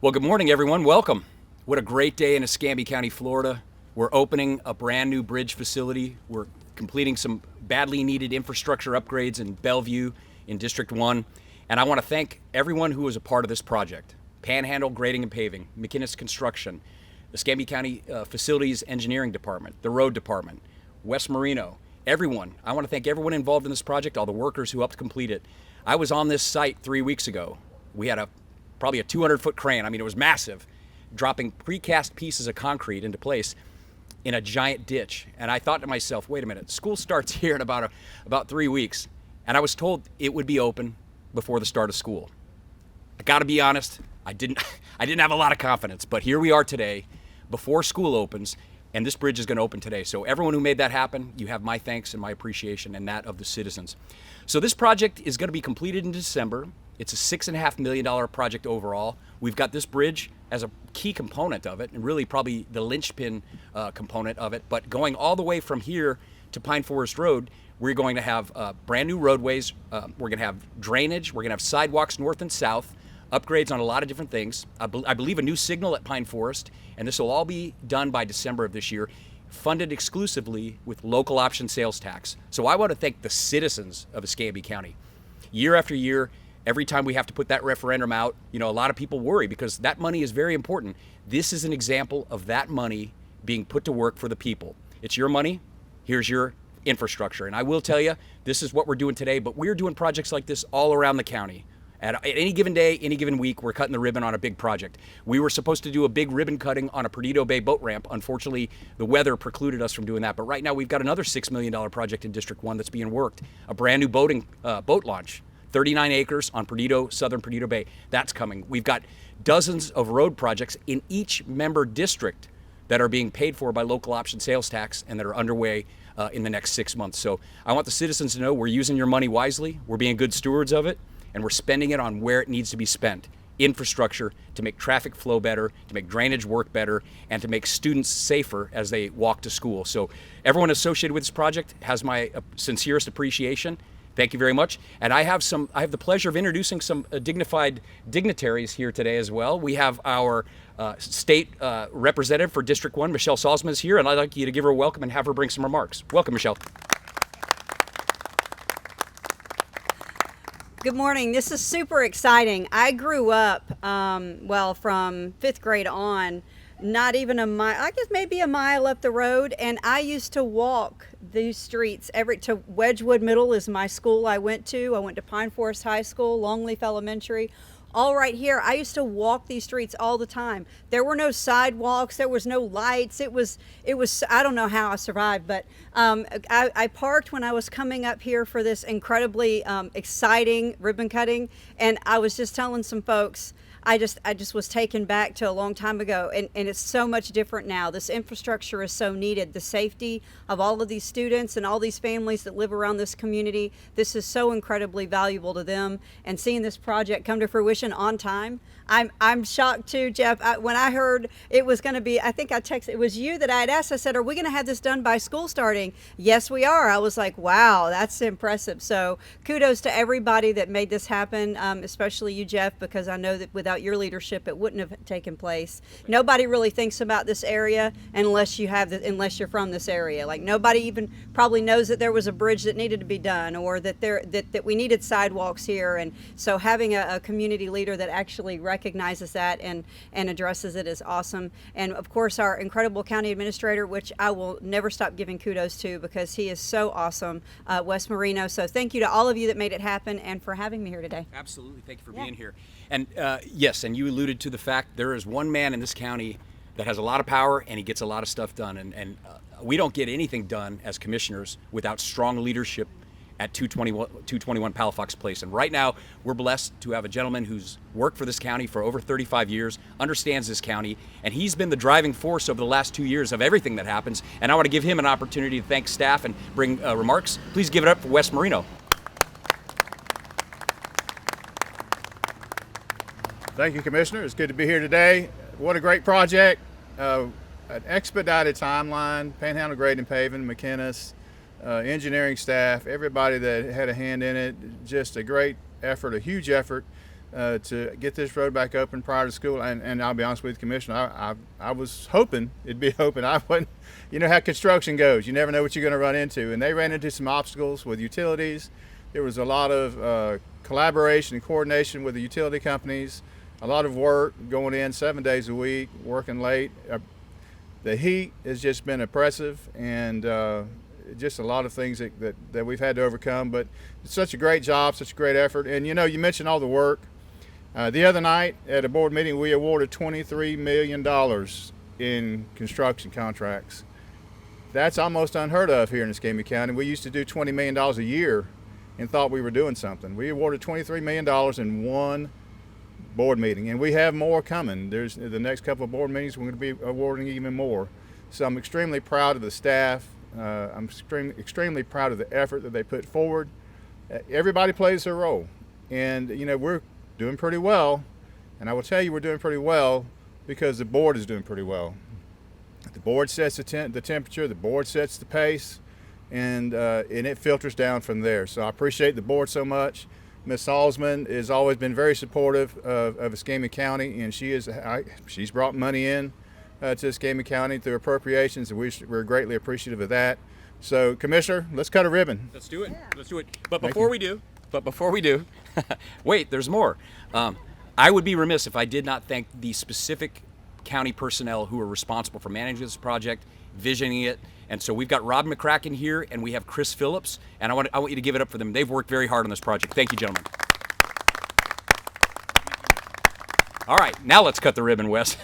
Well, good morning, everyone. Welcome. What a great day in Escambia County, Florida. We're opening a brand new bridge facility. We're completing some badly needed infrastructure upgrades in Bellevue in District 1. And I want to thank everyone who was a part of this project. Panhandle Grading and Paving, McInnes Construction, the Escambia County Facilities Engineering Department, the Road Department, West Marino, everyone. I want to thank everyone involved in this project, all the workers who helped complete it. I was on this site 3 weeks ago. We had probably a 200-foot crane. I mean, it was massive, dropping precast pieces of concrete into place in a giant ditch. And I thought to myself, wait a minute, school starts here in about 3 weeks. And I was told it would be open before the start of school. I got to be honest, I didn't have a lot of confidence, but here we are today before school opens, and this bridge is going to open today. So everyone who made that happen, you have my thanks and my appreciation and that of the citizens. So this project is going to be completed in December. It's a $6.5 million project overall. We've got this bridge as a key component of it, and really probably the linchpin component of it. But going all the way from here to Pine Forest Road, we're going to have brand new roadways. We're going to have drainage. We're going to have sidewalks north and south, upgrades on a lot of different things. I believe a new signal at Pine Forest, and this will all be done by December of this year, funded exclusively with local option sales tax. So I want to thank the citizens of Escambia County. Year after year, every time we have to put that referendum out, a lot of people worry because that money is very important. This is an example of that money being put to work for the people. It's your money. Here's your infrastructure. And I will tell you, this is what we're doing today, but we're doing projects like this all around the county. At any given day, any given week, we're cutting the ribbon on a big project. We were supposed to do a big ribbon cutting on a Perdido Bay boat ramp. Unfortunately, the weather precluded us from doing that. But right now, we've got another $6 million project in District 1 that's being worked, a brand new boat launch, 39 acres on southern Perdido Bay. That's coming. We've got dozens of road projects in each member district that are being paid for by local option sales tax and that are underway in the next 6 months. So I want the citizens to know we're using your money wisely. We're being good stewards of it. And we're spending it on where it needs to be spent. Infrastructure to make traffic flow better, to make drainage work better, and to make students safer as they walk to school. So everyone associated with this project has my sincerest appreciation. Thank you very much. And I have the pleasure of introducing some dignified dignitaries here today as well. We have our state representative for District 1, Michelle Salzman, is here, and I'd like you to give her a welcome and have her bring some remarks. Welcome, Michelle. Good morning. This is super exciting. I grew up, from 5th grade on, not even a mile, I guess maybe a mile up the road, and I used to walk these streets to Wedgwood Middle is my school I went to. I went to Pine Forest High School, Longleaf Elementary, all right here. I used to walk these streets all the time. There were no sidewalks. There was no lights. It was, I don't know how I survived, but I parked when I was coming up here for this incredibly exciting ribbon cutting. And I was just telling some folks, I just was taken back to a long time ago, and it's so much different now. This infrastructure is so needed. The safety of all of these students and all these families that live around this community, this is so incredibly valuable to them. And seeing this project come to fruition on time, I'm shocked too, Jeff. When I heard it was going to be, I think I texted, it was you that I had asked, I said, are we going to have this done by school starting? Yes, we are. I was like, wow, that's impressive. So kudos to everybody that made this happen, especially you, Jeff, because I know that without your leadership, it wouldn't have taken place. Nobody really thinks about this area unless unless you're from this area. Like nobody even probably knows that there was a bridge that needed to be done, or that we needed sidewalks here. And so having a community leader that actually recognizes that and addresses it is awesome. And of course, our incredible county administrator, which I will never stop giving kudos to because he is so awesome, Wes Marino. So thank you to all of you that made it happen and for having me here today. Absolutely. Thank you for being here. And yes, and you alluded to the fact there is one man in this county that has a lot of power and he gets a lot of stuff done. And we don't get anything done as commissioners without strong leadership at 221 Palafox Place. And right now, we're blessed to have a gentleman who's worked for this county for over 35 years, understands this county, and he's been the driving force over the last 2 years of everything that happens. And I want to give him an opportunity to thank staff and bring remarks. Please give it up for Wes Marino. Thank you, Commissioner. It's good to be here today. What a great project. An expedited timeline, Panhandle Grading and Paving, McInnes, engineering staff, everybody that had a hand in it. Just a great effort, a huge effort. to get this road back open prior to school. And I'll be honest with you, Commissioner, I was hoping it'd be open. I wouldn't, you know how construction goes. You never know what you're going to run into. And they ran into some obstacles with utilities. There was a lot of collaboration and coordination with the utility companies. A lot of work going in 7 days a week, working late. The heat has just been oppressive, and just a lot of things that we've had to overcome. But it's such a great job, such a great effort. And you know, you mentioned all the work. The other night at a board meeting, we awarded $23 million in construction contracts. That's almost unheard of here in Escambia County. We used to do $20 million a year and thought we were doing something. We awarded $23 million in one board meeting, and we have more coming. There's the next couple of board meetings, we're going to be awarding even more. So I'm extremely proud of the staff. I'm extremely proud of the effort that they put forward. Everybody plays their role, and you know, we're doing pretty well. And I will tell you, we're doing pretty well because the board is doing pretty well. The board sets the temperature, the board sets the pace, and it filters down from there. So I appreciate the board so much. Ms. Salzman has always been very supportive of Escambia County, and she's brought money in to Escambia County through appropriations, and we're greatly appreciative of that. So, Commissioner, let's cut a ribbon. Let's do it. Yeah. Let's do it. But Thank before you. we do, wait, there's more. I would be remiss if I did not thank the specific county personnel who are responsible for managing this project, visioning it. And so we've got Rob McCracken here, and we have Chris Phillips, and I want you to give it up for them. They've worked very hard on this project. Thank you, gentlemen. All right, now let's cut the ribbon, Wes.